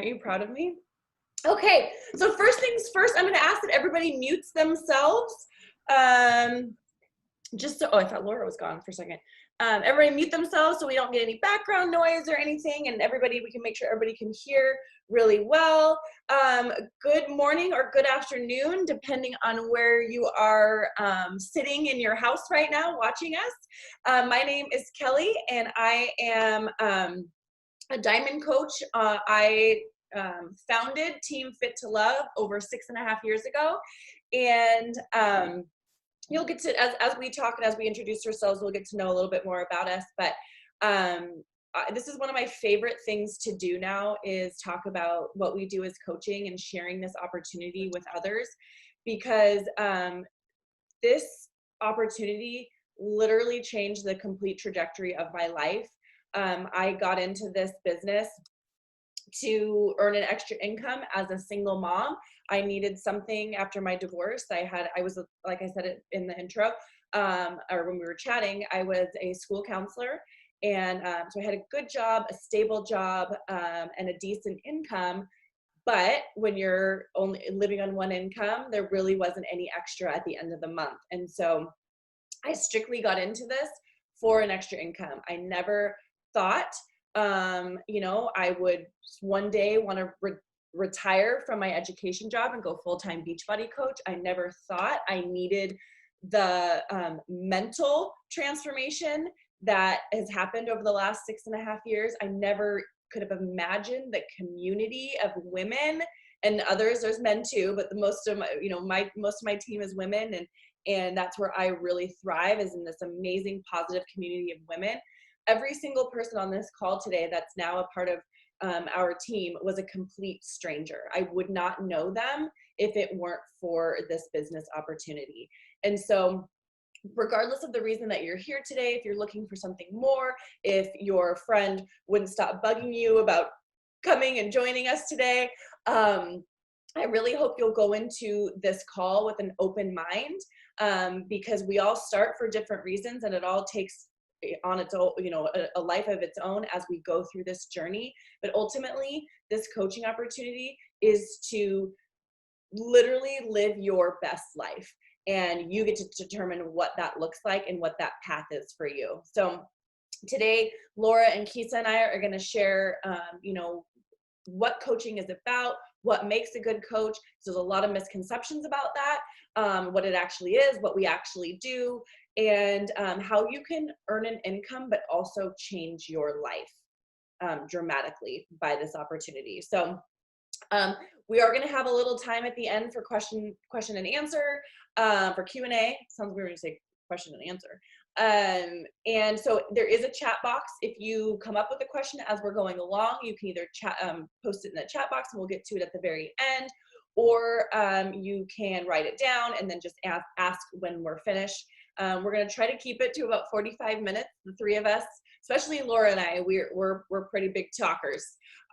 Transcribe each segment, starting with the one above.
Aren't you proud of me? Okay, so first things first, I'm gonna ask that everybody mutes themselves. Just so, oh, I thought Laura was gone for a second. Everybody mute themselves so we don't get any background noise or anything, and we can make sure everybody can hear really well. Good morning or good afternoon, depending on where you are sitting in your house right now watching us. My name is Kelly, and I am a diamond coach. I founded Team Fit to Love over 6.5 years ago, and you'll get to, as we talk and as we introduce ourselves, we'll get to know a little bit more about us. But this is one of my favorite things to do now, is talk about what we do as coaching and sharing this opportunity with others, because this opportunity literally changed the complete trajectory of my life. I got into this business to earn an extra income as a single mom. I needed something after my divorce. I was, like I said in the intro, or when we were chatting, I was a school counselor. And so I had a good job, a stable job, and a decent income. But when you're only living on one income, there really wasn't any extra at the end of the month. And so I strictly got into this for an extra income. I never thought, I would one day want to retire from my education job and go full-time Beachbody coach. I never thought I needed the mental transformation that has happened over the last 6.5 years. I never could have imagined the community of women and others. There's men too, but most of my team is women, and that's where I really thrive, is in this amazing positive community of women. Every single person on this call today that's now a part of our team was a complete stranger. I would not know them if it weren't for this business opportunity. And so regardless of the reason that you're here today, if you're looking for something more, if your friend wouldn't stop bugging you about coming and joining us today, I really hope you'll go into this call with an open mind, because we all start for different reasons, and it all takes on its own, a life of its own as we go through this journey. But ultimately, this coaching opportunity is to literally live your best life, and you get to determine what that looks like and what that path is for you. So today, Laura and Kisa and I are going to share, what coaching is about, what makes a good coach. So there's a lot of misconceptions about that, what it actually is, what we actually do, and how you can earn an income but also change your life dramatically by this opportunity. So we are going to have a little time at the end for question and answer, for Q&A. Sounds weird when you say question and answer. And so there is a chat box. If you come up with a question as we're going along, you can either post it in the chat box and we'll get to it at the very end, or you can write it down and then just ask when we're finished. We're going to try to keep it to about 45 minutes, the three of us, especially Laura and I. We're pretty big talkers.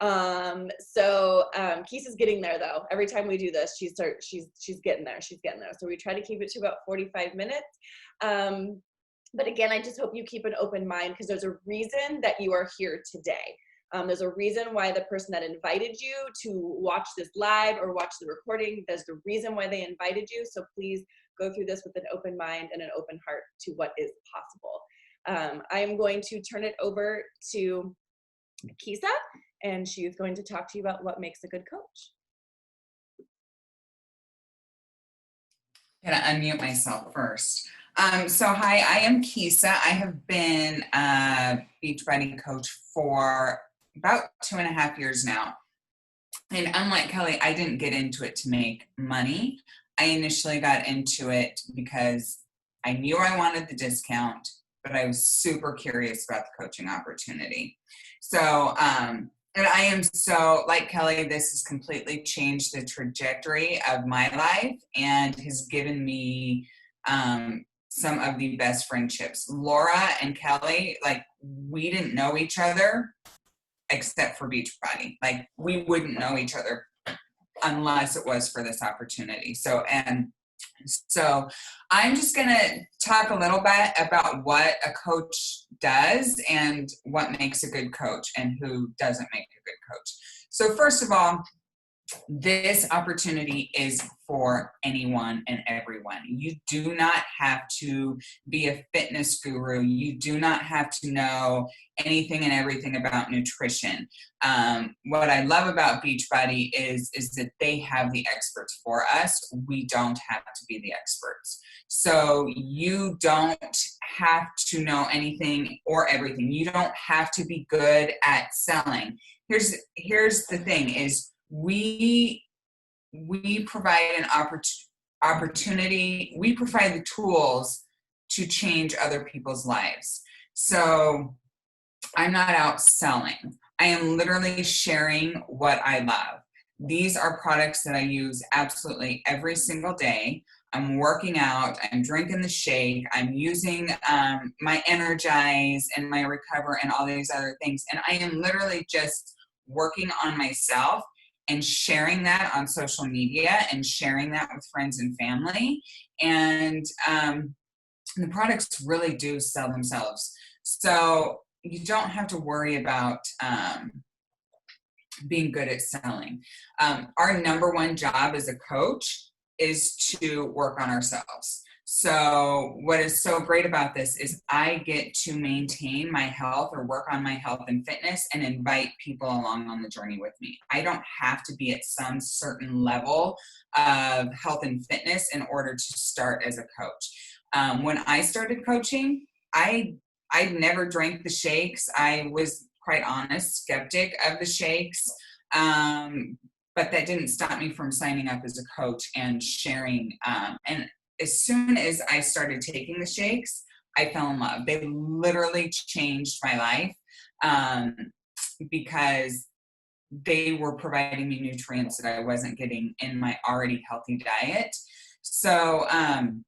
So Kisa's getting there though. Every time we do this, she's getting there. She's getting there. So we try to keep it to about 45 minutes. But again, I just hope you keep an open mind, because there's a reason that you are here today. There's a reason why the person that invited you to watch this live or watch the recording, there's the reason why they invited you. So please go through this with an open mind and an open heart to what is possible. I am going to turn it over to Kisa, and she's going to talk to you about what makes a good coach. I'm gonna unmute myself first. So hi, I am Kisa. I have been a Beachbody coach for about 2.5 years now. And unlike Kelly, I didn't get into it to make money. I initially got into it because I knew I wanted the discount, but I was super curious about the coaching opportunity. So, and I am so, like Kelly, this has completely changed the trajectory of my life and has given me some of the best friendships. Laura and Kelly, like, we didn't know each other except for Beachbody. Like, we wouldn't know each other unless it was for this opportunity. So I'm just going to talk a little bit about what a coach does and what makes a good coach and who doesn't make a good coach. So first of all, this opportunity is for anyone and everyone. You do not have to be a fitness guru. You do not have to know anything and everything about nutrition. What I love about Beachbody is that they have the experts for us. We don't have to be the experts. So you don't have to know anything or everything. You don't have to be good at selling. Here's the thing is, we provide an opportunity, we provide the tools to change other people's lives. So I'm not out selling. I am literally sharing what I love. These are products that I use absolutely every single day. I'm working out, I'm drinking the shake, I'm using my Energize and my Recover and all these other things. And I am literally just working on myself and sharing that on social media and sharing that with friends and family. And the products really do sell themselves. So you don't have to worry about being good at selling. Our number one job as a coach is to work on ourselves. So what is so great about this is I get to maintain my health or work on my health and fitness and invite people along on the journey with me. I don't have to be at some certain level of health and fitness in order to start as a coach. When I started coaching, I never drank the shakes. I was, quite honest, skeptic of the shakes. But that didn't stop me from signing up as a coach and sharing. And as soon as I started taking the shakes, I fell in love. They literally changed my life because they were providing me nutrients that I wasn't getting in my already healthy diet. So, and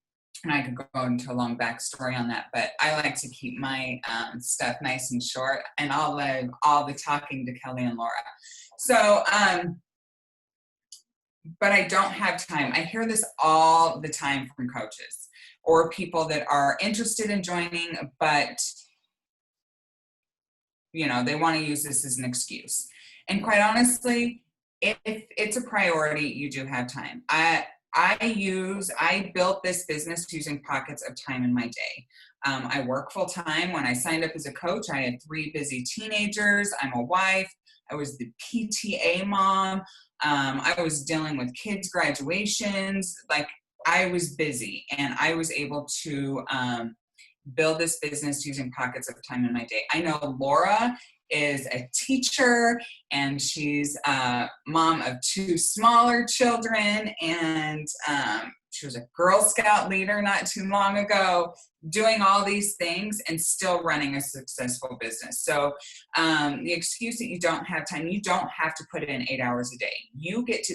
I could go into a long backstory on that, but I like to keep my stuff nice and short, and I'll leave all the talking to Kelly and Laura. So, but I don't have time. I hear this all the time from coaches or people that are interested in joining, but they want to use this as an excuse. And quite honestly, if it's a priority, you do have time. I built this business using pockets of time in my day. I work full time. When I signed up as a coach, I had 3 busy teenagers. I'm a wife. I was the PTA mom. I was dealing with kids' graduations. Like, I was busy, and I was able to build this business using pockets of time in my day. I know Laura is a teacher, and she's a mom of 2 smaller children, and she was a Girl Scout leader not too long ago, doing all these things and still running a successful business. So the excuse that you don't have time, you don't have to put in 8 hours a day.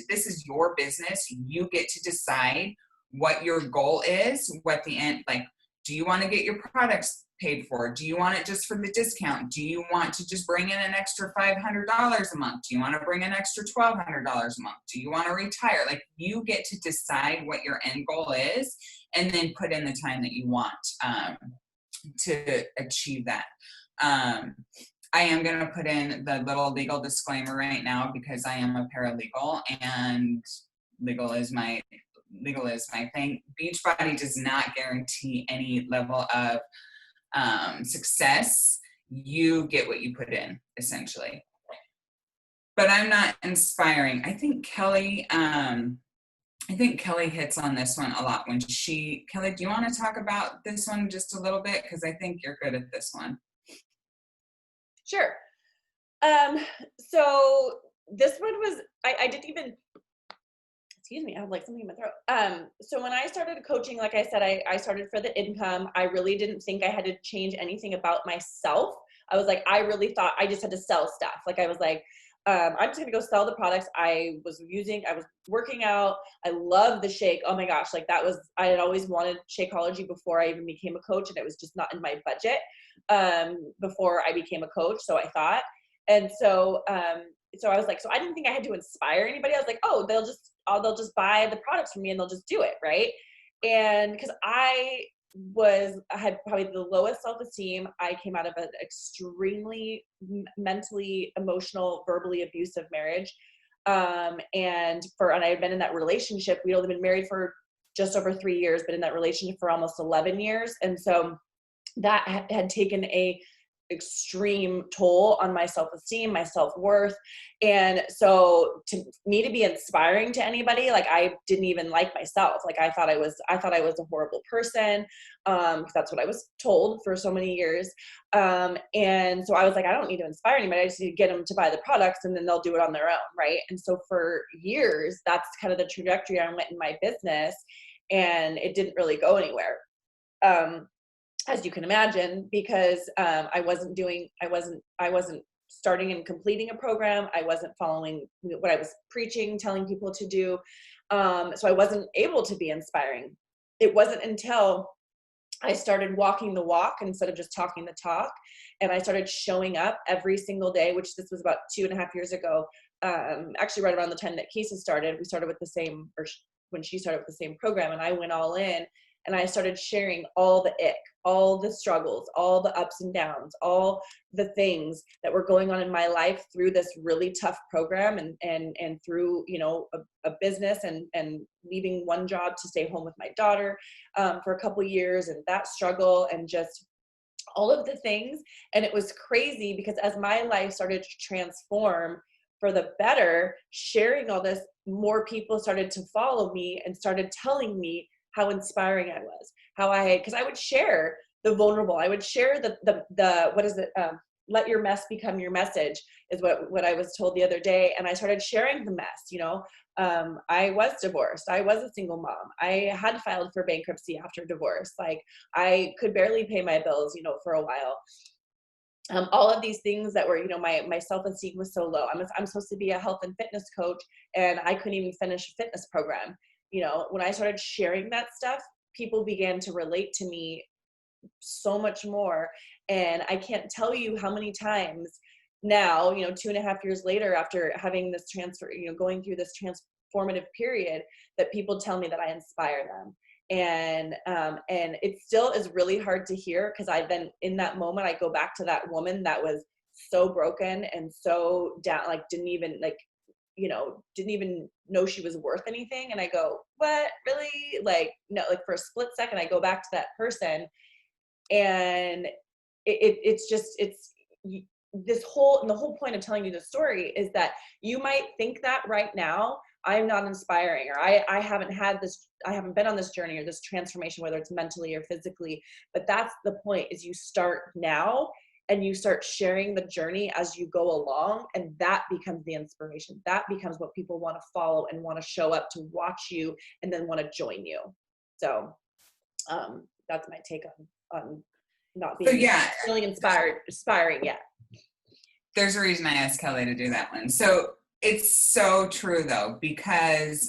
This is your business. You get to decide what your goal is, what the end, like, do you want to get your products paid for? Do you want it just for the discount? Do you want to just bring in an extra $500 a month? Do you want to bring an extra $1,200 a month? Do you want to retire? Like, you get to decide what your end goal is and then put in the time that you want to achieve that. I am going to put in the little legal disclaimer right now because I am a paralegal and legal is my thing. Beachbody does not guarantee any level of success. You get what you put in, essentially. But I'm not inspiring. I think Kelly hits on this one a lot when Kelly, do you want to talk about this one just a little bit? Because I think you're good at this one. Sure. So this one was, I didn't even, excuse me, I have like something in my throat. So when I started coaching, like I said, I started for the income. I really didn't think I had to change anything about myself. I was like, I really thought I just had to sell stuff. Like, I was like, I'm just gonna go sell the products I was working out. I love the shake. Oh my gosh. Like, I had always wanted Shakeology before I even became a coach, and it was just not in my budget before I became a coach. So I thought, and so I was like, so I didn't think I had to inspire anybody. I was like, oh, they'll just buy the products from me and they'll just do it. Right. And cause I I had probably the lowest self-esteem. I came out of an extremely mentally, emotional, verbally abusive marriage. And I had been in that relationship. We'd only been married for just over 3 years, but in that relationship for almost 11 years. And so that had taken a extreme toll on my self-esteem, my self-worth. And so to me to be inspiring to anybody, like I didn't even like myself. Like I thought I was a horrible person. Because that's what I was told for so many years. And so I was like, I don't need to inspire anybody. I just need to get them to buy the products and then they'll do it on their own. Right. And so for years, that's kind of the trajectory I went in my business, and it didn't really go anywhere. As you can imagine, because I wasn't starting and completing a program. I wasn't following what I was preaching, telling people to do. So I wasn't able to be inspiring. It wasn't until I started walking the walk instead of just talking the talk, and I started showing up every single day, which this was about 2.5 years ago. Actually, right around the time that Keisha started, we started with the same, or when she started with the same program, and I went all in. And I started sharing all the ick, all the struggles, all the ups and downs, all the things that were going on in my life through this really tough program, and through, a business, and leaving one job to stay home with my daughter for a couple years, and that struggle, and just all of the things. And it was crazy because as my life started to transform for the better, sharing all this, more people started to follow me and started telling me how inspiring I was, because I would share the vulnerable. I would share the what is it? Let your mess become your message is what I was told the other day. And I started sharing the mess, I was divorced. I was a single mom. I had filed for bankruptcy after divorce. Like I could barely pay my bills, for a while. All of these things that were, my self-esteem was so low. I'm supposed to be a health and fitness coach, and I couldn't even finish a fitness program. When I started sharing that stuff, people began to relate to me so much more. And I can't tell you how many times now, 2.5 years later, after having this transfer, going through this transformative period, that people tell me that I inspire them. And it still is really hard to hear, because I've been in that moment. I go back to that woman that was so broken and so down, like didn't even know she was worth anything. And I go, what, really? Like, no, like for a split second, I go back to that person, and the whole point of telling you the story is that you might think that right now I'm not inspiring, or I haven't been on this journey or this transformation, whether it's mentally or physically. But that's the point, is you start now, and you start sharing the journey as you go along, and that becomes the inspiration. That becomes what people want to follow and want to show up to watch you, and then want to join you. So that's my take on not being really inspiring yet. There's a reason I asked Kelly to do that one. So it's so true though, because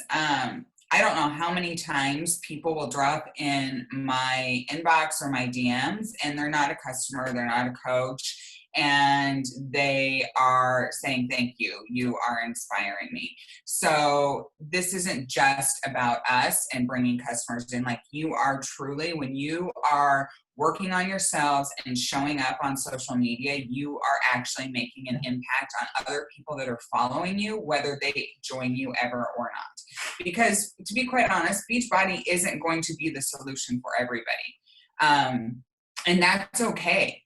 I don't know how many times people will drop in my inbox or my DMs, and they're not a customer, they're not a coach, and they are saying, thank you, you are inspiring me. So this isn't just about us and bringing customers in. Like, you are truly, when you are working on yourselves and showing up on social media, you are actually making an impact on other people that are following you, whether they join you ever or not. Because to be quite honest, Beachbody isn't going to be the solution for everybody. And that's okay.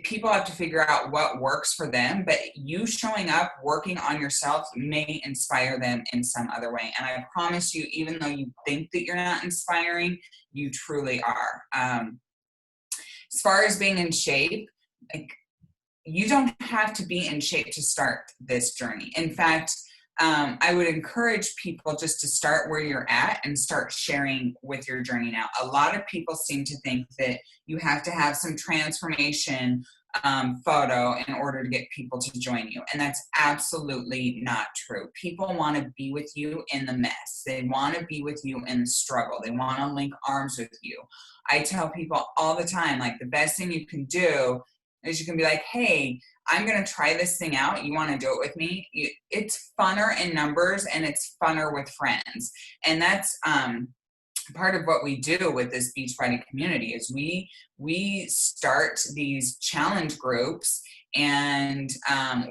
People have to figure out what works for them, but you showing up, working on yourself may inspire them in some other way. And I promise you, even though you think that you're not inspiring, you truly are. As far as being in shape, like, you don't have to be in shape to start this journey. In fact, I would encourage people just to start where you're at and start sharing with your journey now. A lot of people seem to think that you have to have some transformation photo in order to get people to join you. And that's absolutely not true. People want to be with you in the mess. They want to be with you in the struggle. They want to link arms with you. I tell people all the time, like, the best thing you can do is you can be like, hey, I'm going to try this thing out. You want to do it with me? It's funner in numbers, and it's funner with friends. And that's part of what we do with this Beachbody community is we start these challenge groups, and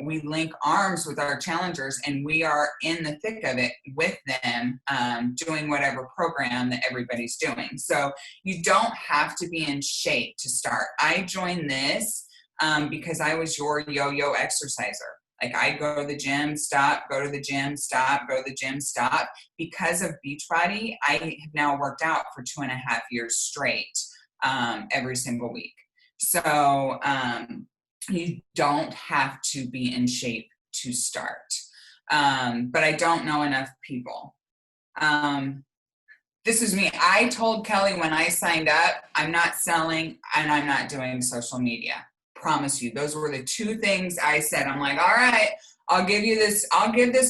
we link arms with our challengers, and we are in the thick of it with them, doing whatever program that everybody's doing. So you don't have to be in shape to start. I joined this because I was your yo-yo exerciser. Like, I go to the gym, stop, go to the gym, stop, go to the gym, stop. Because of Beachbody, I have now worked out for 2.5 years straight, every single week. So you don't have to be in shape to start. But I don't know enough people. This is me. I told Kelly when I signed up, I'm not selling and I'm not doing social media. Promise you. Those were the two things I said. I'm like, all right, I'll give this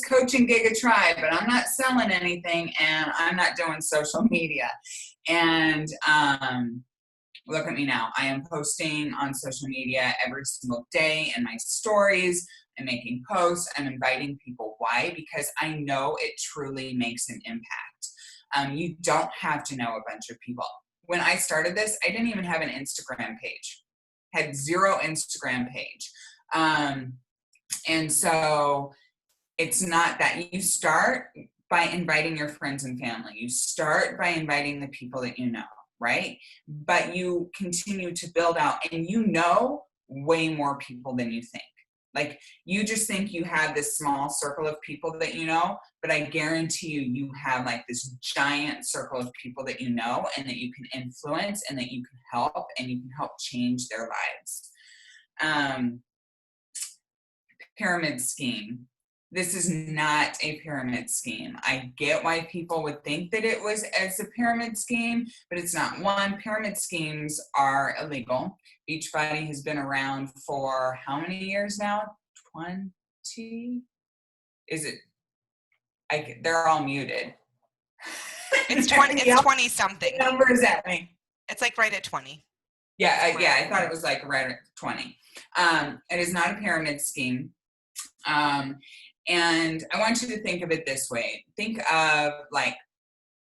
coaching gig a try, but I'm not selling anything and I'm not doing social media. And look at me now. I am posting on social media every single day in my stories. I'm making posts. I'm inviting people. Why? Because I know it truly makes an impact. You don't have to know a bunch of people. When I started this, I didn't even have an Instagram page. Had 0 Instagram page. And so it's not that. You start by inviting your friends and family. You start by inviting the people that you know, right? But you continue to build out, and you know way more people than you think. Like, you just think you have this small circle of people that you know, but I guarantee you have like this giant circle of people that you know and that you can influence and that you can help, and you can help change their lives. Pyramid scheme. This is not a pyramid scheme. I get why people would think that it was as a pyramid scheme, but it's not. One, pyramid schemes are illegal. Beachbody has been around for how many years now? 20? Is it? They're all muted. It's 20. It's 20 something. Numbers at me. It's like right at 20. Yeah, I thought it was like right at 20. It is not a pyramid scheme. And I want you to think of it this way. Think of, like,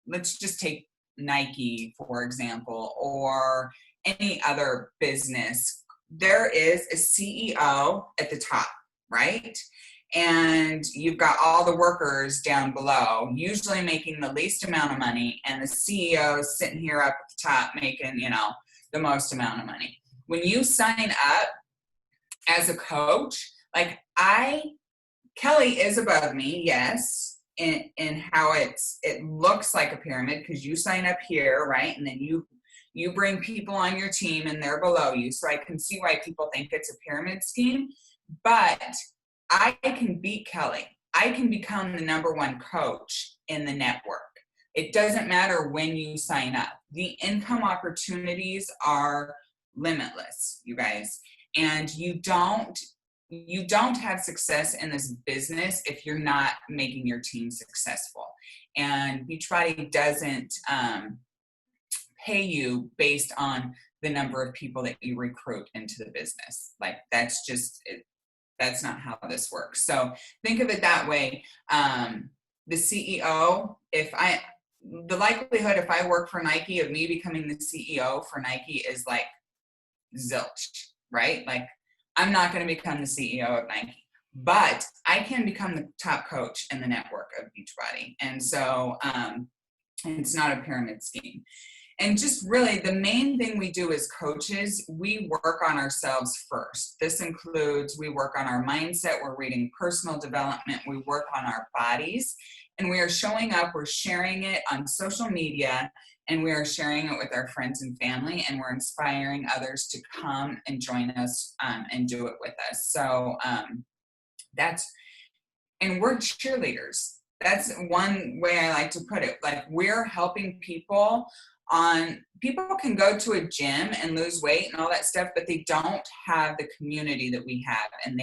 let's just take Nike, for example, or any other business. There is a CEO at the top, right? And you've got all the workers down below, usually making the least amount of money, and the CEO is sitting here up at the top making, the most amount of money. When you sign up as a coach, like, Kelly is above me, yes, in how it looks like a pyramid, because you sign up here, right? And then you bring people on your team and they're below you. So I can see why people think it's a pyramid scheme, but I can beat Kelly. I can become the #1 coach in the network. It doesn't matter when you sign up. The income opportunities are limitless, you guys. And you don't have success in this business if you're not making your team successful. And Beachbody doesn't pay you based on the number of people that you recruit into the business. Like, that's just it. That's not how this works. So think of it that way. The CEO, the likelihood if I work for Nike of me becoming the CEO for Nike is like zilch, right? Like, I'm not going to become the CEO of Nike, but I can become the top coach in the network of Beachbody. And so it's not a pyramid scheme. And just really the main thing we do as coaches, we work on ourselves first. This includes, we work on our mindset, we're reading personal development, we work on our bodies, and we are showing up, we're sharing it on social media, and we are sharing it with our friends and family, and we're inspiring others to come and join us and do it with us. So and we're cheerleaders. That's one way I like to put it. Like, we're helping people can go to a gym and lose weight and all that stuff, but they don't have the community that we have. And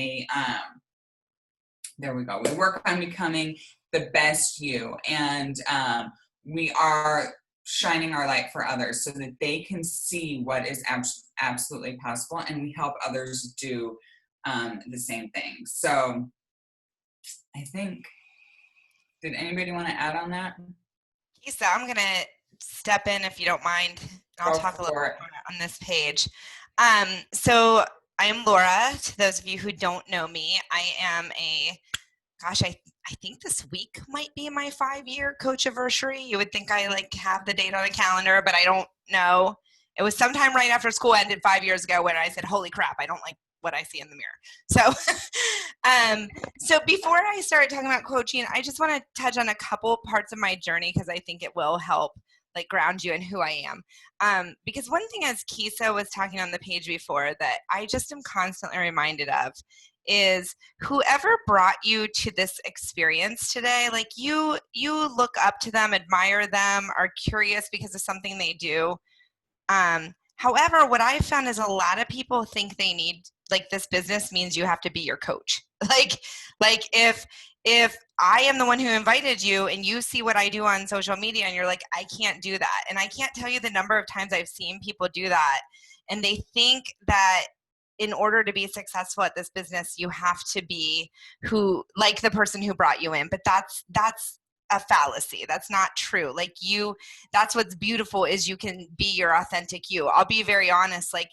there we go. We work on becoming the best you. And we are shining our light for others so that they can see what is absolutely possible. And we help others do the same thing. So I think, did anybody want to add on that? Lisa, I'm going to step in if you don't mind. I'll Go talk a little for bit it. more on this page. So I am Laura. To those of you who don't know me, I am I think this week might be my 5-year coach anniversary. You would think I like have the date on a calendar, but I don't know. It was sometime right after school ended 5 years ago when I said, holy crap, I don't like what I see in the mirror. So, so before I start talking about coaching, I just want to touch on a couple parts of my journey because I think it will help like ground you in who I am. Because one thing, as Kisa was talking on the page before, that I just am constantly reminded of is whoever brought you to this experience today, like you look up to them, admire them, are curious because of something they do. However, what I've found is a lot of people think they need, like, this business means you have to be your coach. Like if I am the one who invited you and you see what I do on social media and you're like, I can't do that. And I can't tell you the number of times I've seen people do that. And they think that in order to be successful at this business, you have to be like the person who brought you in. But that's a fallacy. That's not true. Like that's what's beautiful is you can be your authentic you. I'll be very honest, like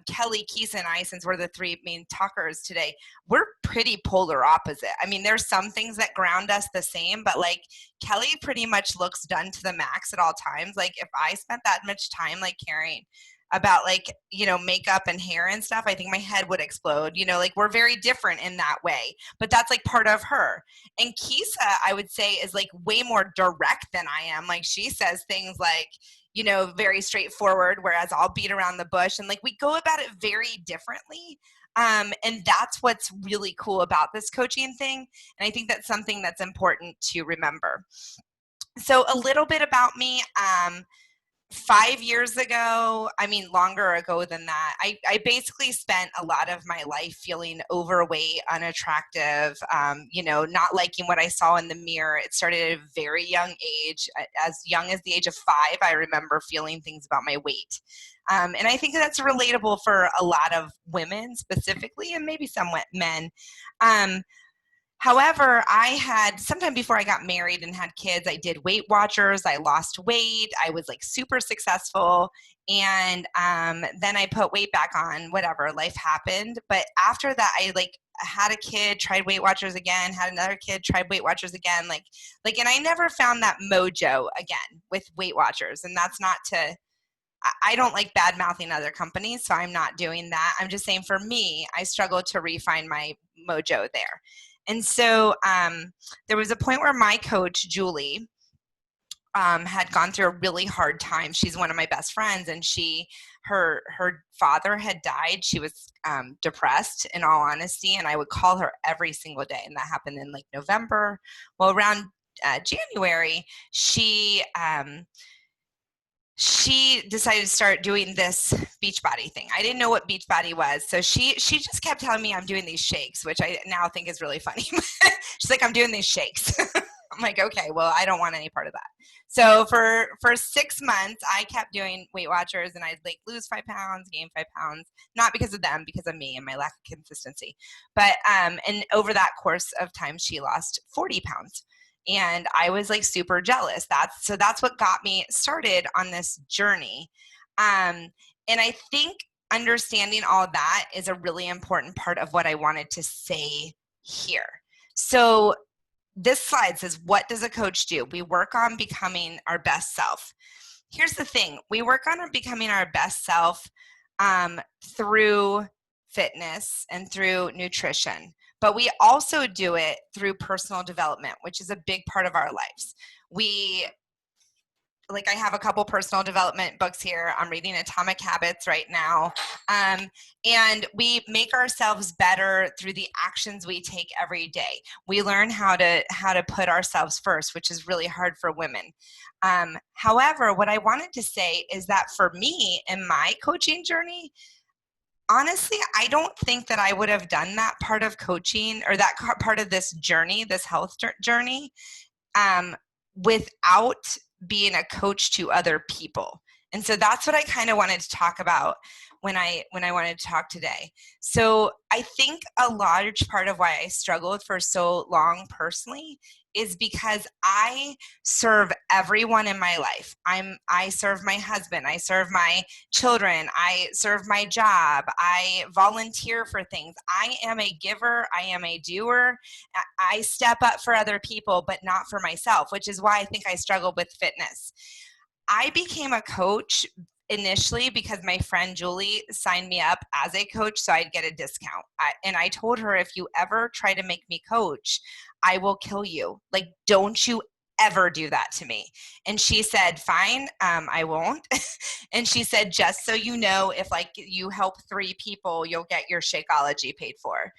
Kelly, Keesa, and I, since we're the three main talkers today, we're pretty polar opposite. I mean, there's some things that ground us the same, but like Kelly pretty much looks done to the max at all times. Like if I spent that much time like caring about like, makeup and hair and stuff, I think my head would explode. Like we're very different in that way, but that's like part of her. And Keesa, I would say, is like way more direct than I am. Like she says things like, very straightforward, whereas I'll beat around the bush, and like we go about it very differently. And that's what's really cool about this coaching thing. And I think that's something that's important to remember. So a little bit about me. 5 years ago, I mean longer ago than that, I basically spent a lot of my life feeling overweight, unattractive, not liking what I saw in the mirror. It started at a very young age. As young as the age of 5, I remember feeling things about my weight. And I think that's relatable for a lot of women specifically, and maybe some men. However, I had sometime before I got married and had kids, I did Weight Watchers. I lost weight. I was like super successful. And then I put weight back on, whatever, life happened. But after that, I like had a kid, tried Weight Watchers again, had another kid, tried Weight Watchers again. And I never found that mojo again with Weight Watchers. And that's not to, I don't like bad mouthing other companies, so I'm not doing that. I'm just saying for me, I struggled to refine my mojo there. And so there was a point where my coach, Julie, had gone through a really hard time. She's one of my best friends, and her father had died. She was depressed, in all honesty, and I would call her every single day, and that happened in like November. Well, around January, she decided to start doing this Beachbody thing. I didn't know what Beachbody was. So she just kept telling me I'm doing these shakes, which I now think is really funny. She's like, I'm doing these shakes. I'm like, okay, well, I don't want any part of that. So for 6 months, I kept doing Weight Watchers, and I'd like lose 5 pounds, gain 5 pounds, not because of them, because of me and my lack of consistency. But, and over that course of time, she lost 40 pounds. And I was like super jealous. That's what got me started on this journey. And I think understanding all that is a really important part of what I wanted to say here. So this slide says, what does a coach do? We work on becoming our best self. Here's the thing. We work on becoming our best self through fitness and through nutrition. But we also do it through personal development, which is a big part of our lives. I have a couple personal development books here. I'm reading Atomic Habits right now. And we make ourselves better through the actions we take every day. We learn how to put ourselves first, which is really hard for women. However, what I wanted to say is that for me in my coaching journey, honestly, I don't think that I would have done that part of coaching or that part of this journey, this health journey, without being a coach to other people. And so that's what I kind of wanted to talk about when I wanted to talk today. So I think a large part of why I struggled for so long personally is because I serve everyone in my life. I serve my husband, I serve my children, I serve my job, I volunteer for things. I am a giver, I am a doer. I step up for other people, but not for myself, which is why I think I struggled with fitness. I became a coach initially because my friend Julie signed me up as a coach so I'd get a discount. And I told her, if you ever try to make me coach, I will kill you. Like, don't you ever do that to me. And she said, fine, I won't. And she said, just so you know, if like you help 3 people, you'll get your Shakeology paid for,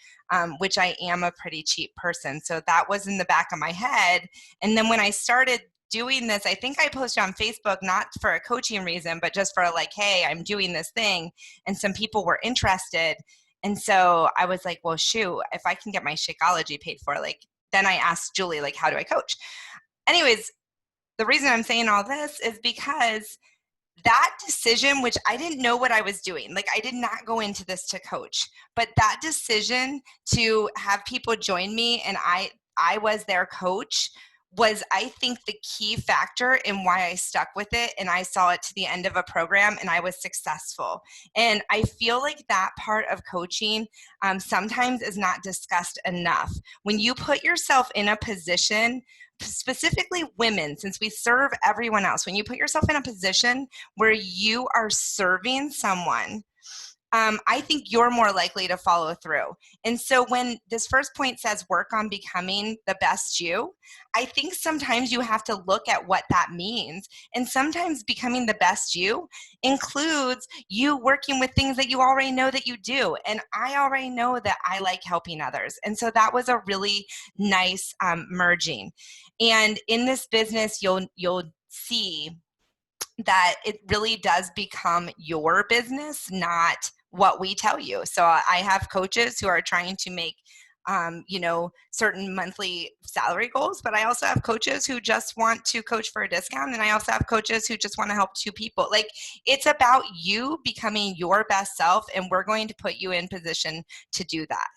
which I am a pretty cheap person. So that was in the back of my head. And then when I started doing this, I think I posted on Facebook, not for a coaching reason, but just for like, hey, I'm doing this thing. And some people were interested. And so I was like, well, shoot, if I can get my Shakeology paid for, like, then I asked Julie, like, how do I coach? Anyways, the reason I'm saying all this is because that decision, which I didn't know what I was doing, like I did not go into this to coach, but that decision to have people join me and I was their coach was, I think, the key factor in why I stuck with it, and I saw it to the end of a program and I was successful. And I feel like that part of coaching sometimes is not discussed enough. When you put yourself in a position, specifically women, since we serve everyone else, when you put yourself in a position where you are serving someone, I think you're more likely to follow through. And so when this first point says work on becoming the best you, I think sometimes you have to look at what that means. And sometimes becoming the best you includes you working with things that you already know that you do. And I already know that I like helping others. And so that was a really nice merging. And in this business, you'll see that it really does become your business, not what we tell you. So I have coaches who are trying to make certain monthly salary goals, but I also have coaches who just want to coach for a discount. And I also have coaches who just want to help 2 people. Like, it's about you becoming your best self, and we're going to put you in position to do that.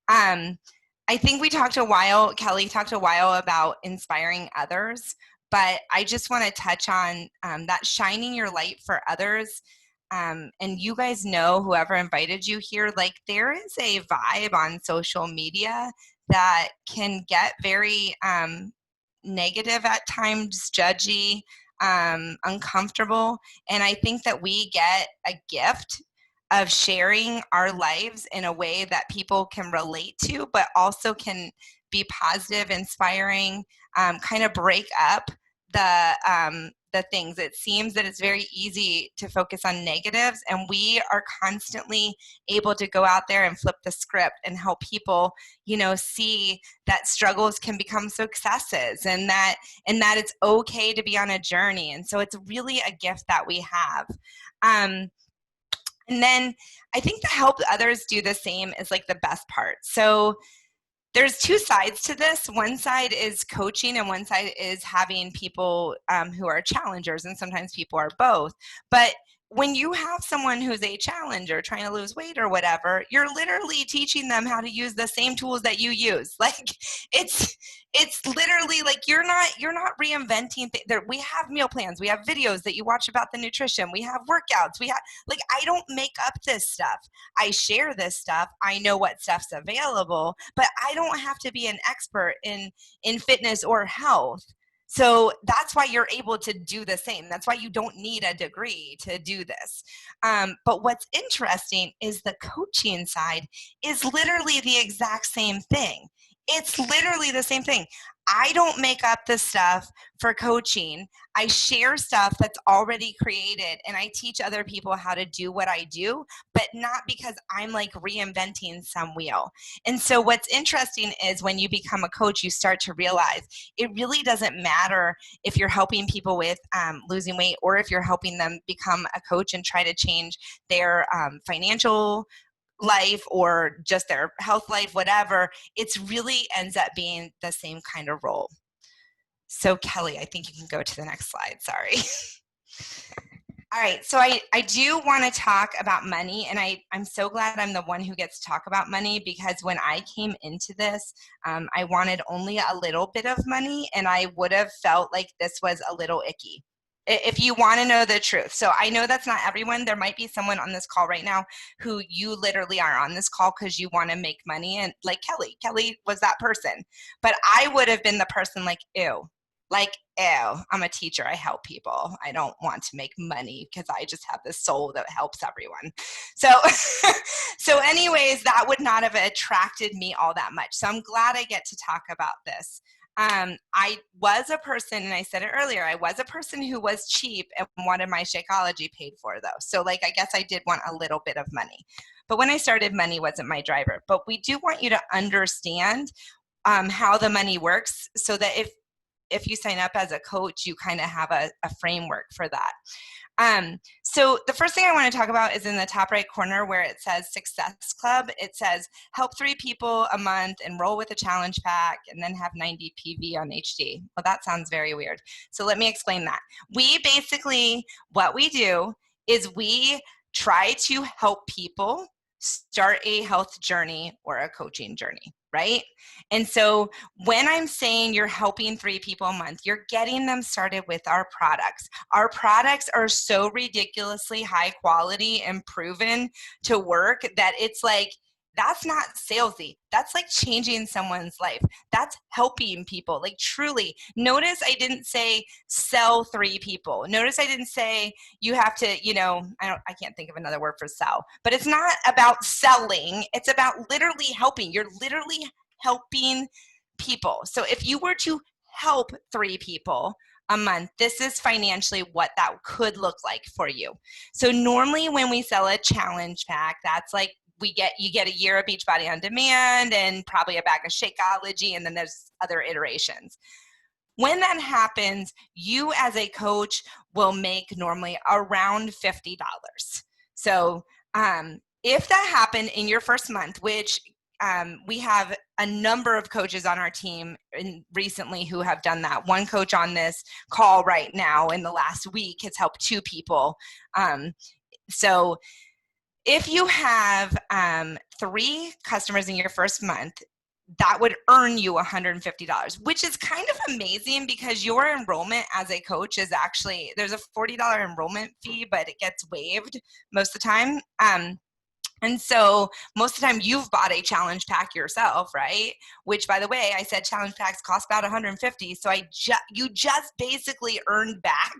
I think Kelly talked a while about inspiring others, but I just want to touch on that shining your light for others. And you guys know, whoever invited you here, like, there is a vibe on social media that can get very negative at times, judgy, uncomfortable. And I think that we get a gift of sharing our lives in a way that people can relate to, but also can be positive, inspiring, kind of break up the things. It seems that it's very easy to focus on negatives, and we are constantly able to go out there and flip the script and help people, see that struggles can become successes, and that it's okay to be on a journey. And so it's really a gift that we have. And then I think to help others do the same is like the best part. So there's 2 sides to this. One side is coaching, and one side is having people who are challengers, and sometimes people are both. But when you have someone who's a challenger trying to lose weight or whatever, you're literally teaching them how to use the same tools that you use. Like, it's literally like you're not reinventing things. We have meal plans, we have videos that you watch about the nutrition, we have workouts, we have, like, I don't make up this stuff. I share this stuff. I know what stuff's available, but I don't have to be an expert in fitness or health. So that's why you're able to do the same. That's why you don't need a degree to do this. But what's interesting is the coaching side is literally the exact same thing. It's literally the same thing. I don't make up the stuff for coaching. I share stuff that's already created, and I teach other people how to do what I do, but not because I'm like reinventing some wheel. And so what's interesting is when you become a coach, you start to realize it really doesn't matter if you're helping people with losing weight, or if you're helping them become a coach and try to change their financial life or just their health life, whatever. It's really ends up being the same kind of role. So Kelly, I think you can go to the next slide. Sorry. All right, so I do want to talk about money, and I'm so glad I'm the one who gets to talk about money, because when I came into this, I wanted only a little bit of money, and I would have felt like this was a little icky. If you want to know the truth. So I know that's not everyone. There might be someone on this call right now who you literally are on this call because you want to make money, and like Kelly was that person. But I would have been the person like, ew. Like, ew, I'm a teacher. I help people. I don't want to make money because I just have this soul that helps everyone. So, so anyways, that would not have attracted me all that much. So I'm glad I get to talk about this. I was a person, and I said it earlier, I was a person who was cheap and wanted my Shakeology paid for, though. So like, I guess I did want a little bit of money. But when I started, money wasn't my driver. But we do want you to understand how the money works, so that if you sign up as a coach, you kind of have a framework for that. So the first thing I want to talk about is in the top right corner where it says Success Club. It says help 3 people a month, enroll with a challenge pack, and then have 90 PV on HD. Well, that sounds very weird. So let me explain that. We basically, what we do is we try to help people start a health journey or a coaching journey, right? And so when I'm saying you're helping 3 people a month, you're getting them started with our products. Our products are so ridiculously high quality and proven to work that it's like, that's not salesy. That's like changing someone's life. That's helping people, like truly. Notice I didn't say sell 3 people. Notice I didn't say you have to, I can't think of another word for sell, but it's not about selling. It's about literally helping. You're literally helping people. So if you were to help 3 people a month, this is financially what that could look like for you. So normally when we sell a challenge pack, that's like, you get a year of Beachbody on Demand and probably a bag of Shakeology, and then there's other iterations. When that happens, you as a coach will make normally around $50. So if that happened in your first month, which we have a number of coaches on our team recently who have done that. One coach on this call right now in the last week has helped 2 people. So if you have 3 customers in your first month, that would earn you $150, which is kind of amazing because your enrollment as a coach is actually, there's a $40 enrollment fee, but it gets waived most of the time. And so most of the time you've bought a challenge pack yourself, right? Which, by the way, I said challenge packs cost about $150. So you just basically earned back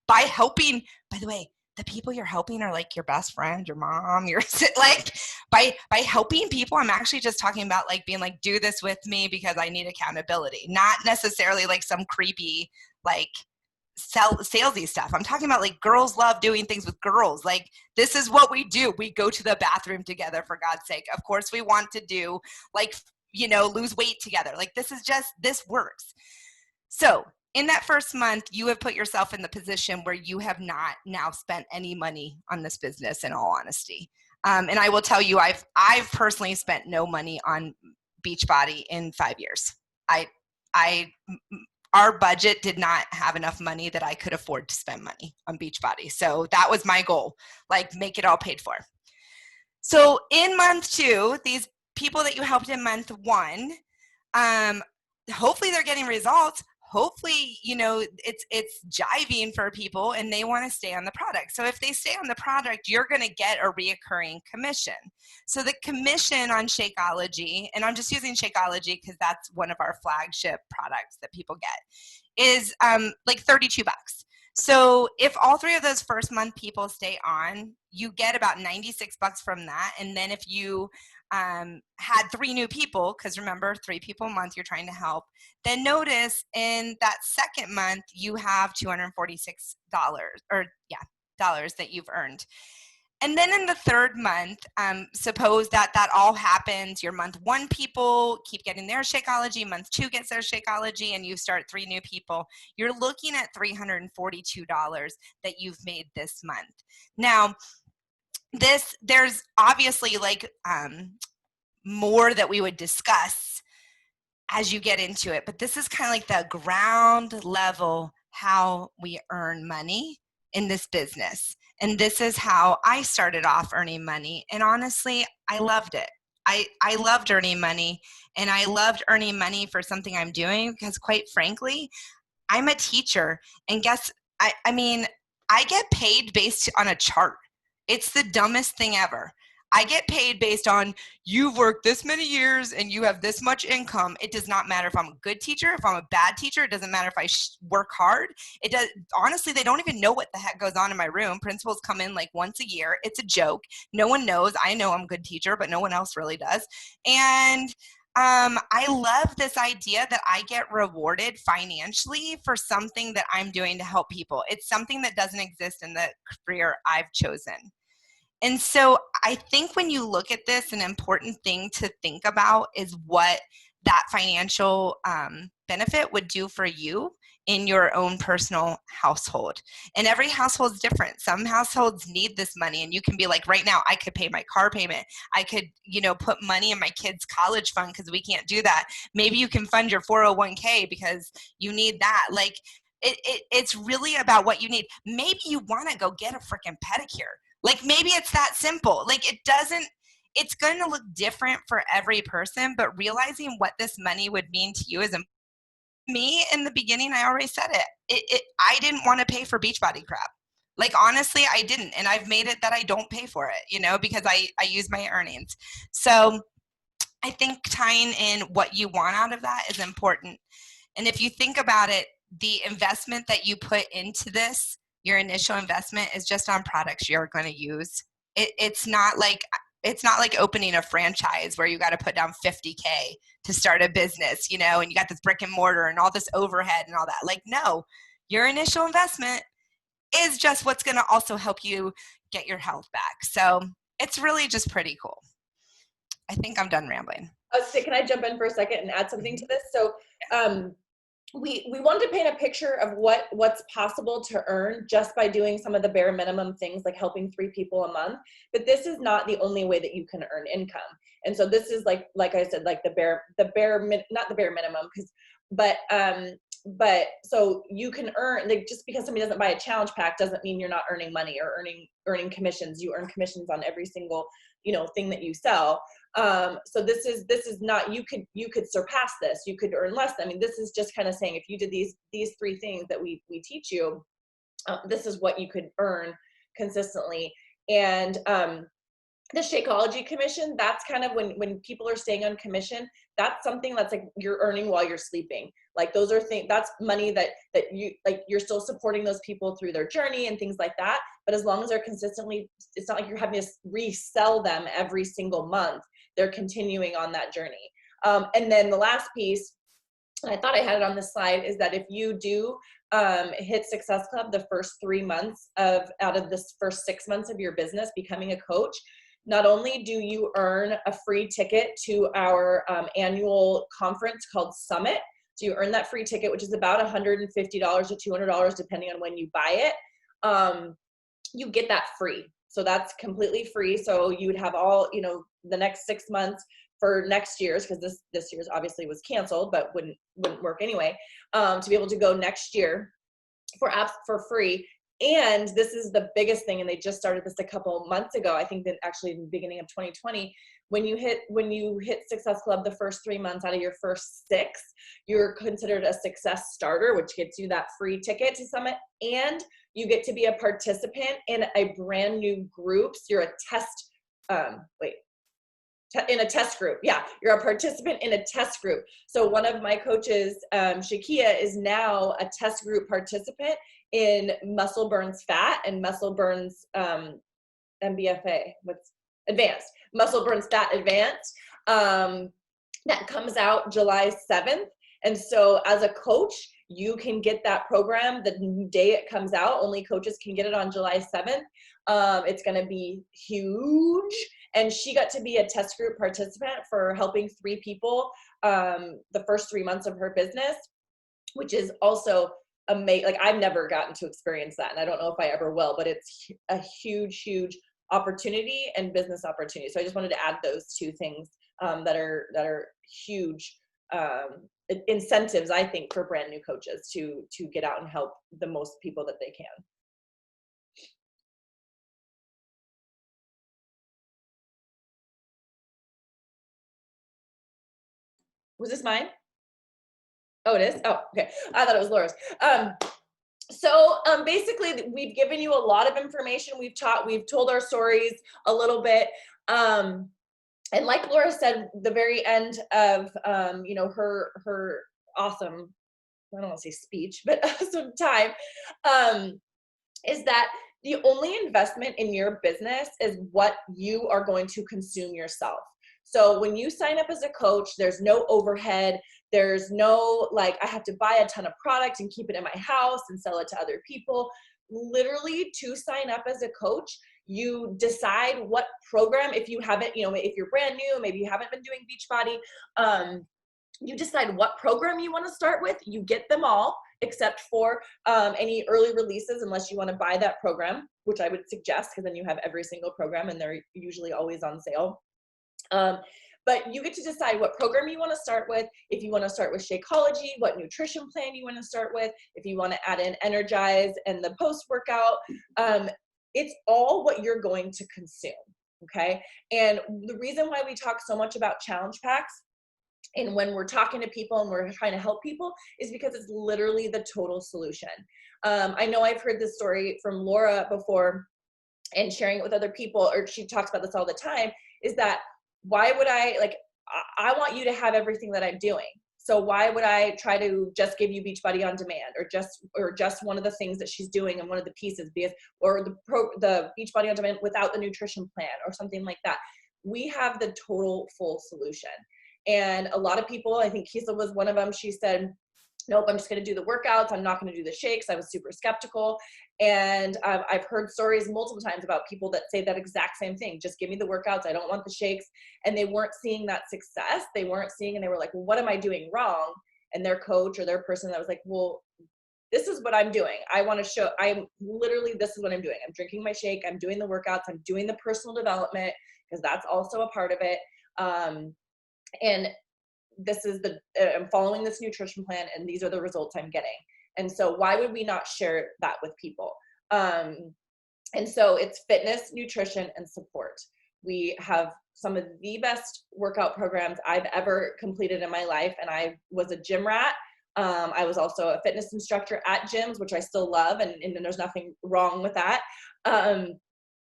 by helping. By the way, the people you're helping are like your best friend, your mom, your like by helping people. I'm actually just talking about like being like, do this with me because I need accountability, not necessarily like some creepy like salesy stuff. I'm talking about like girls love doing things with girls. Like this is what we do. We go to the bathroom together, for God's sake. Of course we want to do like, lose weight together. Like this works. So in that first month, you have put yourself in the position where you have not now spent any money on this business, in all honesty. And I will tell you, I've personally spent no money on Beachbody in 5 years. Our budget did not have enough money that I could afford to spend money on Beachbody. So that was my goal, like make it all paid for. So in month 2, these people that you helped in month 1, hopefully they're getting results. Hopefully, it's jiving for people and they want to stay on the product. So if they stay on the product, you're going to get a reoccurring commission. So the commission on Shakeology, and I'm just using Shakeology because that's one of our flagship products that people get, is like $32. So if all 3 of those first month people stay on, you get about $96 from that. And then if you had 3 new people, because remember, 3 people a month you're trying to help, then notice in that second month you have $246 dollars that you've earned. And then in the third month, suppose that all happens, your month 1 people keep getting their Shakeology, month 2 gets their Shakeology, and you start 3 new people, you're looking at $342 that you've made this month. Now, there's obviously like more that we would discuss as you get into it, but this is kind of like the ground level how we earn money in this business. And this is how I started off earning money. And honestly, I loved it. I loved earning money, and I loved earning money for something I'm doing because, quite frankly, I'm a teacher. And I mean, I get paid based on a chart. It's the dumbest thing ever. I get paid based on you've worked this many years and you have this much income. It does not matter if I'm a good teacher, if I'm a bad teacher. It doesn't matter if I work hard. It does. Honestly, they don't even know what the heck goes on in my room. Principals come in like once a year. It's a joke. No one knows. I know I'm a good teacher, but no one else really does. And I love this idea that I get rewarded financially for something that I'm doing to help people. It's something that doesn't exist in the career I've chosen. And so I think when you look at this, an important thing to think about is what that financial benefit would do for you in your own personal household. And every household is different. Some households need this money, and you can be like, right now, I could pay my car payment. I could, put money in my kids' college fund because we can't do that. Maybe you can fund your 401k because you need that. Like, it's really about what you need. Maybe you want to go get a freaking pedicure. Like, maybe it's that simple. Like, it's going to look different for every person, but realizing what this money would mean to you is important. Me in the beginning, I already said it. I didn't want to pay for Beachbody crap. Like, honestly, I didn't. And I've made it that I don't pay for it, because I use my earnings. So I think tying in what you want out of that is important. And if you think about it, the investment that you put into this, your initial investment is just on products you're going to use. It's not like opening a franchise where you got to put down $50K to start a business, and you got this brick and mortar and all this overhead and all that. Like, no, your initial investment is just what's going to also help you get your health back. So it's really just pretty cool. I think I'm done rambling. Can I jump in for a second and add something to this? So we wanted to paint a picture of what's possible to earn just by doing some of the bare minimum things like helping 3 people a month. But this is not the only way that you can earn income. And so this is like I said, like not the bare minimum, but so you can earn, like, just because somebody doesn't buy a challenge pack doesn't mean you're not earning money or earning commissions. You earn commissions on every single thing that you sell. So this is not, you could surpass this, you could earn less. I mean, this is just kind of saying, if you did these 3 things that we teach you, this is what you could earn consistently. And the Shakeology commission, that's kind of when people are staying on commission, that's something that's like you're earning while you're sleeping. Like, those are things, that's money that you, like, you're still supporting those people through their journey and things like that. But as long as they're consistently, it's not like you're having to resell them every single month. They're continuing on that journey. And then the last piece, and I thought I had it on this slide, is that if you do hit Success Club the first 3 months out of this first 6 months of your business becoming a coach, not only do you earn a free ticket to our annual conference called Summit. So you earn that free ticket, which is about $150 to $200 depending on when you buy it. You get that free. So that's completely free. So you would have all, the next 6 months for next year's, because this year's obviously was canceled, but wouldn't work anyway, to be able to go next year for free. And this is the biggest thing, and they just started this a couple months ago. I think that actually in the beginning of 2020, when you hit Success Club the first 3 months out of your first 6, you're considered a success starter, which gets you that free ticket to Summit, and you get to be a participant in a brand new group. So you're a test, in a test group. Yeah, you're a participant in a test group. So one of my coaches, Shakia, is now a test group participant in Muscle Burns Fat and Muscle Burns MBFA, what's advanced, Muscle Burns Fat Advanced. That comes out July 7th. And so as a coach, you can get that program the day it comes out. Only coaches can get it on July 7th. It's going to be huge. And she got to be a test group participant for helping 3 people the first 3 months of her business, which is also amazing. Like, I've never gotten to experience that, and I don't know if I ever will, but it's a huge, huge opportunity and business opportunity. So I just wanted to add those 2 things that are huge incentives, I think, for brand new coaches to get out and help the most people that they can. Was this mine? Oh, it is? Oh, okay. I thought it was Laura's. Basically, we've given you a lot of information. We've told our stories a little bit. And like Laura said, the very end of, her awesome, I don't want to say speech, but awesome time, is that the only investment in your business is what you are going to consume yourself. So when you sign up as a coach, there's no overhead. There's no, like, I have to buy a ton of product and keep it in my house and sell it to other people. Literally, to sign up as a coach, you decide what program, if you haven't, if you're brand new, maybe you haven't been doing Beachbody, you decide what program you want to start with. You get them all except for any early releases, unless you want to buy that program, which I would suggest, because then you have every single program and they're usually always on sale. But you get to decide what program you want to start with. If you want to start with Shakeology, what nutrition plan you want to start with, if you want to add in Energize and the post-workout, it's all what you're going to consume, okay? And the reason why we talk so much about challenge packs and when we're talking to people and we're trying to help people is because it's literally the total solution. I know I've heard this story from Laura before and sharing it with other people, or she talks about this all the time, is that why would I want you to have everything that I'm doing. So why would I try to just give you Beachbody on demand, or just one of the things that she's doing and one of the pieces, or the Beachbody on demand without the nutrition plan or something like that. We have the total full solution. And a lot of people, I think Kisa was one of them, she said, nope, I'm just going to do the workouts. I'm not going to do the shakes. I was super skeptical. And I've heard stories multiple times about people that say that exact same thing. Just give me the workouts. I don't want the shakes. And they weren't seeing that success. They weren't seeing, and they were like, well, what am I doing wrong? And their coach or their person that was like, well, this is what I'm doing. I want to show, this is what I'm doing. I'm drinking my shake. I'm doing the workouts. I'm doing the personal development, because that's also a part of it. And this is I'm following this nutrition plan, and these are the results I'm getting. And so why would we not share that with people? And so it's fitness, nutrition, and support. We have some of the best workout programs I've ever completed in my life. And I was a gym rat. I was also a fitness instructor at gyms, which I still love. And there's nothing wrong with that.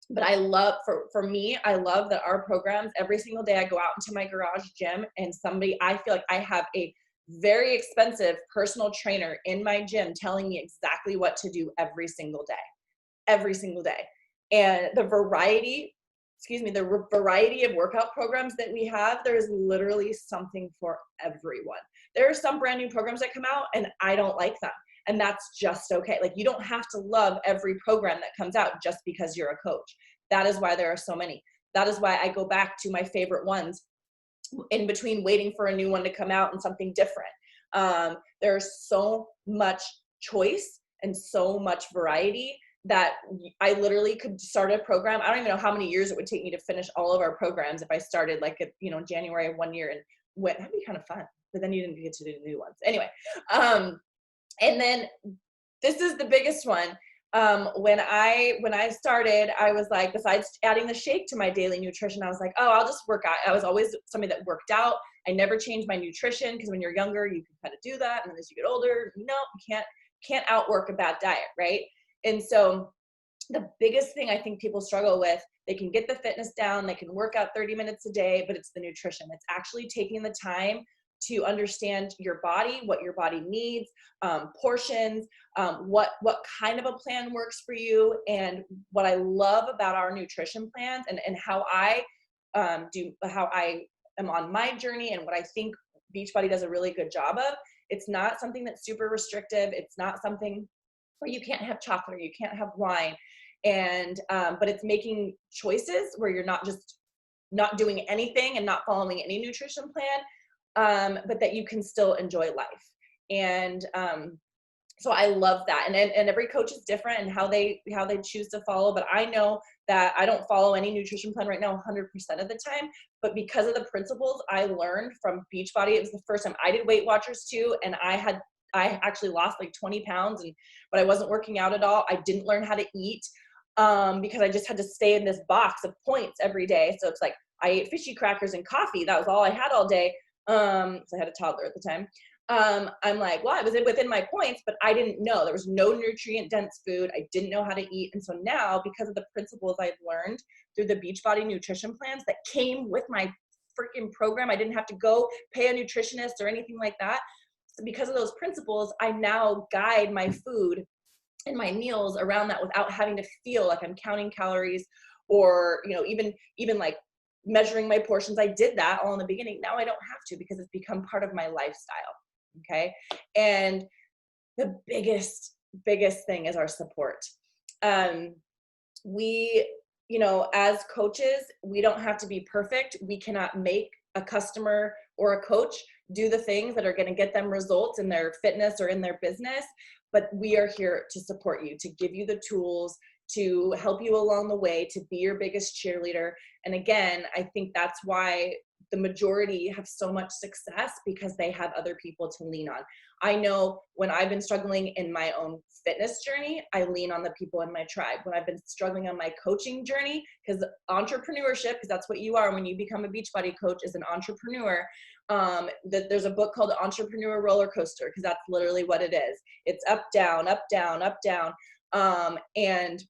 But I love, for me, I love that our programs, every single day I go out into my garage gym and I feel like I have a very expensive personal trainer in my gym telling me exactly what to do every single day. And the variety of workout programs that we have, there is literally something for everyone. There are some brand new programs that come out and I don't like them. And that's just okay. Like, you don't have to love every program that comes out just because you're a coach. That is why there are so many. That is why I go back to my favorite ones in between waiting for a new one to come out and something different. There's so much choice and so much variety that I literally could start a program. I don't even know how many years it would take me to finish all of our programs if I started like January of one year and went. That'd be kind of fun. But then you didn't get to do new ones. Anyway. And then this is the biggest one. When I started, I was like, besides adding the shake to my daily nutrition, I was like, oh, I'll just work out. I was always somebody that worked out. I never changed my nutrition, because when you're younger, you can kind of do that. And then as you get older, you can't outwork a bad diet, right? And so the biggest thing I think people struggle with, they can get the fitness down, they can work out 30 minutes a day, but it's the nutrition. It's actually taking the time to understand your body, what your body needs, portions, what kind of a plan works for you. And what I love about our nutrition plans and how I am on my journey, and what I think Beachbody does a really good job of, it's not something that's super restrictive. It's not something where you can't have chocolate or you can't have wine. And but it's making choices where you're not just not doing anything and not following any nutrition plan, but that you can still enjoy life. And so I love that. And every coach is different and how they choose to follow. But I know that I don't follow any nutrition plan right now 100% of the time. But because of the principles I learned from Beachbody, it was the first time I did Weight Watchers too. And I actually lost like 20 pounds, but I wasn't working out at all. I didn't learn how to eat because I just had to stay in this box of points every day. So it's like I ate fishy crackers and coffee. That was all I had all day. 'cause I had a toddler at the time. I'm like, well, I was within my points, but I didn't know. There was no nutrient dense food. I didn't know how to eat. And so now, because of the principles I've learned through the Beachbody nutrition plans that came with my freaking program, I didn't have to go pay a nutritionist or anything like that. So because of those principles, I now guide my food and my meals around that without having to feel like I'm counting calories or, even like measuring my portions. I did that all in the beginning. Now I don't have to because it's become part of my lifestyle. Okay. And the biggest thing is our support. We, as coaches, we don't have to be perfect. We cannot make a customer or a coach do the things that are going to get them results in their fitness or in their business. But we are here to support you, to give you the tools, to help you along the way, to be your biggest cheerleader. And again, I think that's why the majority have so much success, because they have other people to lean on. I know when I've been struggling in my own fitness journey, I lean on the people in my tribe. When I've been struggling on my coaching journey, because entrepreneurship, because that's what you are when you become a Beachbody coach, is an entrepreneur. There's a book called Entrepreneur Roller Coaster, because that's literally what it is. It's up, down, up, down, up, down. And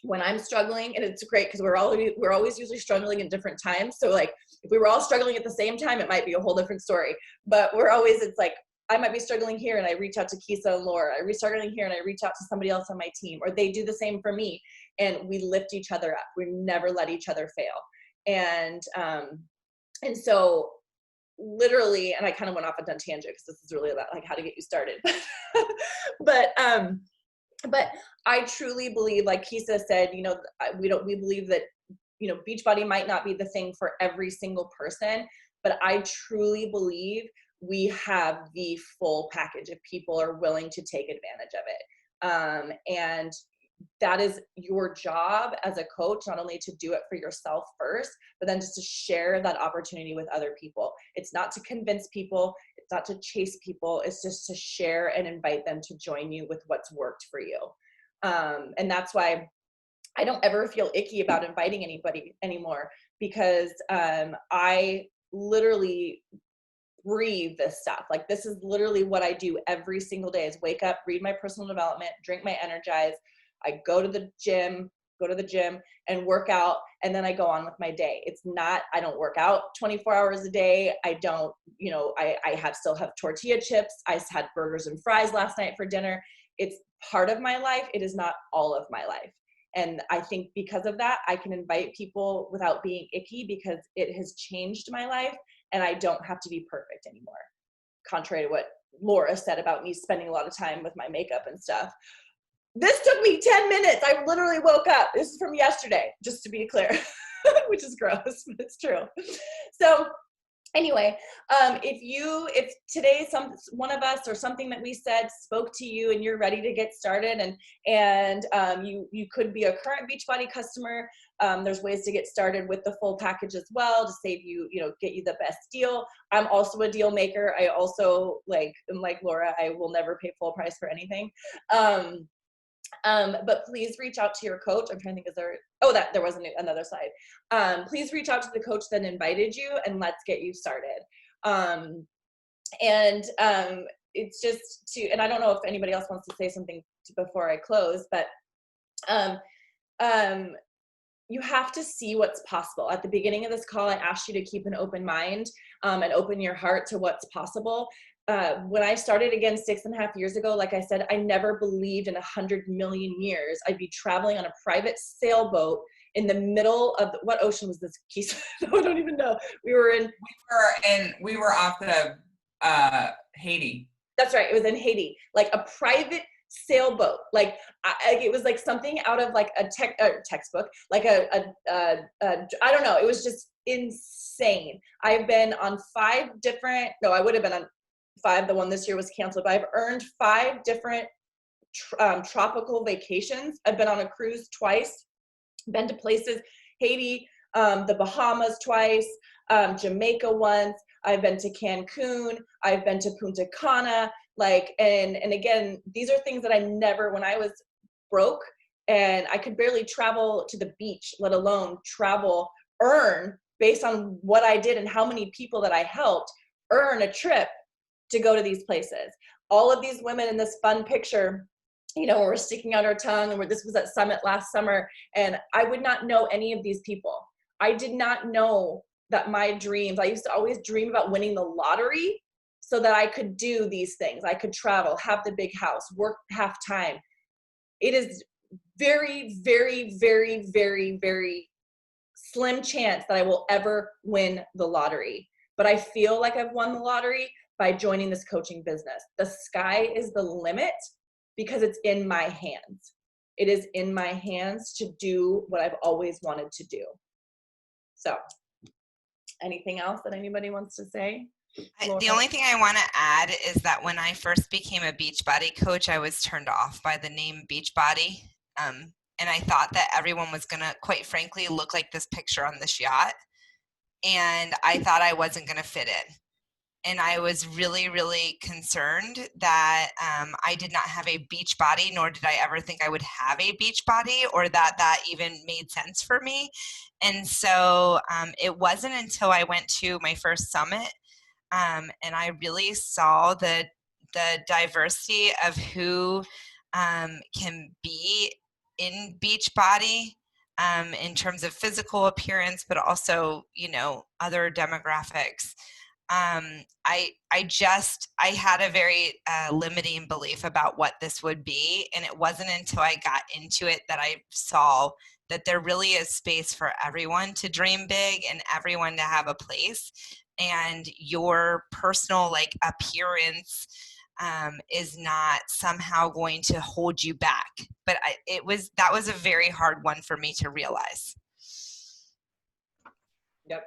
when I'm struggling, and it's great because we're always usually struggling in different times. So like if we were all struggling at the same time, it might be a whole different story. But it's like I might be struggling here and I reach out to Kisa and Laura. I be struggling here and I reach out to somebody else on my team, or they do the same for me, and we lift each other up. We never let each other fail. And so literally, and I kind of went off a tangent because this is really about like how to get you started. But I truly believe, like Kisa said, we believe that, Beachbody might not be the thing for every single person, but I truly believe we have the full package if people are willing to take advantage of it. And that is your job as a coach, not only to do it for yourself first, but then just to share that opportunity with other people. It's not to convince people. It's not to chase people. It's just to share and invite them to join you with what's worked for you. And that's why I don't ever feel icky about inviting anybody anymore, because I literally breathe this stuff. Like this is literally what I do every single day, is wake up, read my personal development, drink my Energize. I go to the gym and work out, and then I go on with my day. It's not, I don't work out 24 hours a day. I don't, I still have tortilla chips. I had burgers and fries last night for dinner. It's part of my life. It is not all of my life. And I think because of that, I can invite people without being icky, because it has changed my life and I don't have to be perfect anymore. Contrary to what Laura said about me spending a lot of time with my makeup and stuff. This took me 10 minutes. I literally woke up. This is from yesterday, just to be clear, which is gross, but it's true. So anyway, if today one of us or something that we said spoke to you and you're ready to get started, and you could be a current Beachbody customer, there's ways to get started with the full package as well to save you, get you the best deal. I'm also a deal maker. I also like Laura, I will never pay full price for anything. But please reach out to your coach. I'm trying to think, there was another slide. Please reach out to the coach that invited you, and let's get you started. It's just and I don't know if anybody else wants to say something before I close, but you have to see what's possible. At the beginning of this call, I asked you to keep an open mind and open your heart to what's possible. When I started again 6.5 years ago, like I said, I never believed in 100 million years I'd be traveling on a private sailboat in the middle of what ocean was this? I don't even know. We were off the Haiti. That's right. It was in Haiti, like a private sailboat. Like it was like something out of like a textbook, like I don't know. It was just insane. I've been on 5 different. No, I would have been on 5. The one this year was canceled, but I've earned 5 different tropical vacations. I've been on a cruise twice, been to places, Haiti, the Bahamas twice, Jamaica once. I've been to Cancun. I've been to Punta Cana. And again, these are things that I never, when I was broke and I could barely travel to the beach, let alone earn based on what I did and how many people that I helped. earn a trip to go to these places. All of these women in this fun picture, you know, we're sticking out our tongue, and this was at Summit last summer, and I would not know any of these people. I did not know that my dreams, I used to always dream about winning the lottery so that I could do these things. I could travel, have the big house, work half time. It is very, very, very, very, very slim chance that I will ever win the lottery. But I feel like I've won the lottery by joining this coaching business. The sky is the limit because it's in my hands. It is in my hands to do what I've always wanted to do. So, anything else that anybody wants to say? The only thing I want to add is that when I first became a Beachbody coach, I was turned off by the name Beachbody. And I thought that everyone was going to, quite frankly, look like this picture on this yacht. And I thought I wasn't going to fit in. And I was really, really concerned that I did not have a beach body, nor did I ever think I would have a beach body, or that even made sense for me. And so it wasn't until I went to my first summit and I really saw the diversity of who can be in beach body in terms of physical appearance, but also, you know, other demographics. I had a very limiting belief about what this would be, and it wasn't until I got into it that I saw that there really is space for everyone to dream big and everyone to have a place, and your personal like appearance is not somehow going to hold you back. But that was a very hard one for me to realize. Yep.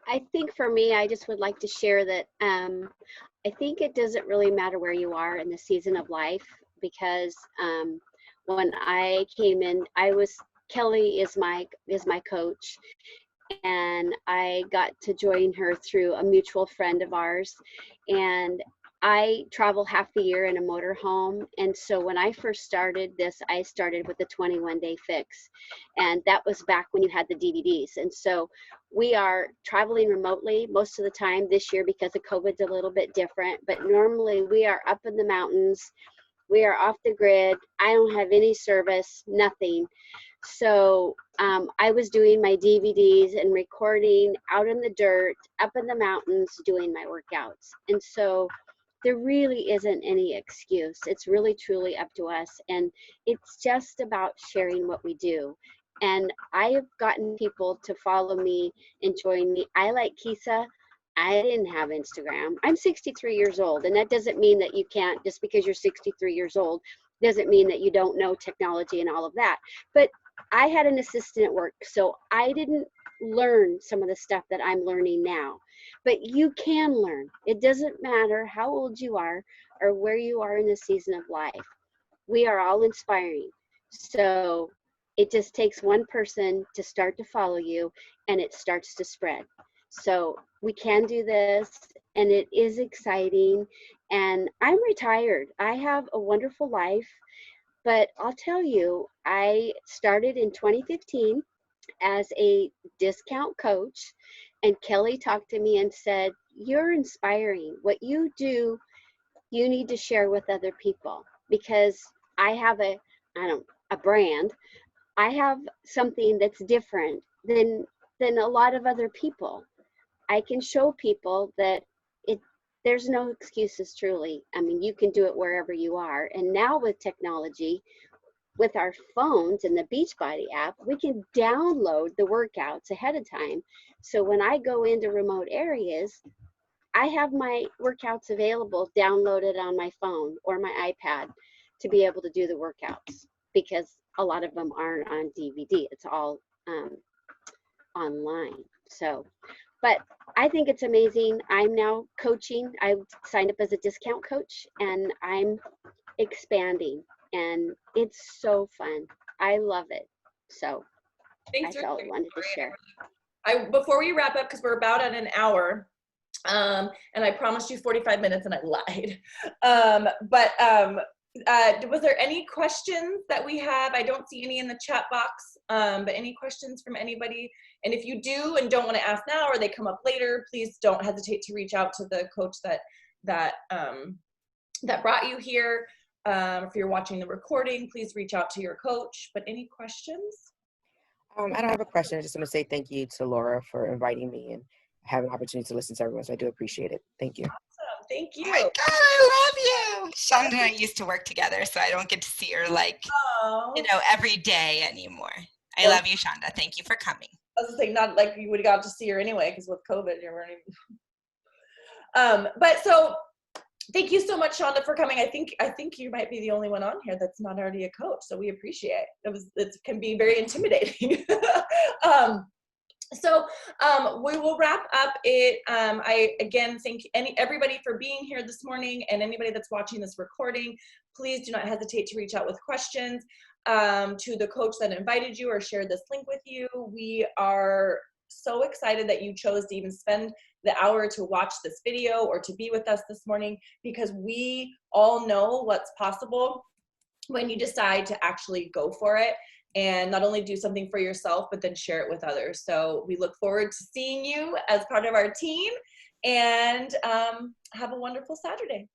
I think for me, I just would like to share that I think it doesn't really matter where you are in the season of life, because when I came in, Kelly is my coach, and I got to join her through a mutual friend of ours, and I travel half the year in a motorhome. And so when I first started this, I started with the 21-day fix. And that was back when you had the DVDs. And so we are traveling remotely most of the time this year because of COVID's a little bit different. But normally we are up in the mountains. We are off the grid. I don't have any service, nothing. So I was doing my DVDs and recording out in the dirt, up in the mountains, doing my workouts. And so there really isn't any excuse. It's really truly up to us. And it's just about sharing what we do. And I have gotten people to follow me and join me. I like Kisa. I didn't have Instagram. I'm 63 years old. And that doesn't mean that you can't, just because you're 63 years old, doesn't mean that you don't know technology and all of that. But I had an assistant at work, so I didn't learn some of the stuff that I'm learning now. But you can learn. It doesn't matter how old you are or where you are in the season of life. We are all inspiring. So it just takes one person to start to follow you, and it starts to spread. So we can do this, and it is exciting. And I'm retired. I have a wonderful life. But I'll tell you, I started in 2015 as a discount coach, and Kelly talked to me and said, "You're inspiring. What you do, you need to share with other people, because I have a brand. I have something that's different than a lot of other people. I can show people that there's no excuses, truly. I mean, you can do it wherever you are. And now with technology, with our phones and the Beachbody app, we can download the workouts ahead of time. So when I go into remote areas, I have my workouts available downloaded on my phone or my iPad to be able to do the workouts, because a lot of them aren't on DVD. It's all online. So, but I think it's amazing. I'm now coaching. I signed up as a discount coach, and I'm expanding, and it's so fun. I love it. So Thanks, that's all I wanted to share. Before we wrap up, because we're about at an hour, and I promised you 45 minutes and I lied. Was there any questions that we have? I don't see any in the chat box, but any questions from anybody And if you do and don't want to ask now, or they come up later, please don't hesitate to reach out to the coach that brought you here. If you're watching the recording, please reach out to your coach. But any questions? I don't have a question. I just want to say thank you to Laura for inviting me and having an opportunity to listen to everyone. So I do appreciate it. Thank you. Awesome. Thank you. Oh my God, I love you. Shonda and I used to work together, so I don't get to see her like, Oh. every day anymore. I love you, Shonda. Thank you for coming. I was saying, not like you would have got to see her anyway, because with COVID, you weren't even. But so thank you so much, Shonda, for coming. I think you might be the only one on here that's not already a coach, so we appreciate it. It can be very intimidating. So we will wrap up it. I again thank everybody for being here this morning, and anybody that's watching this recording. Please do not hesitate to reach out with questions to the coach that invited you or shared this link with you. We are so excited that you chose to even spend the hour to watch this video or to be with us this morning, because we all know what's possible when you decide to actually go for it and not only do something for yourself, but then share it with others. So we look forward to seeing you as part of our team, and have a wonderful Saturday.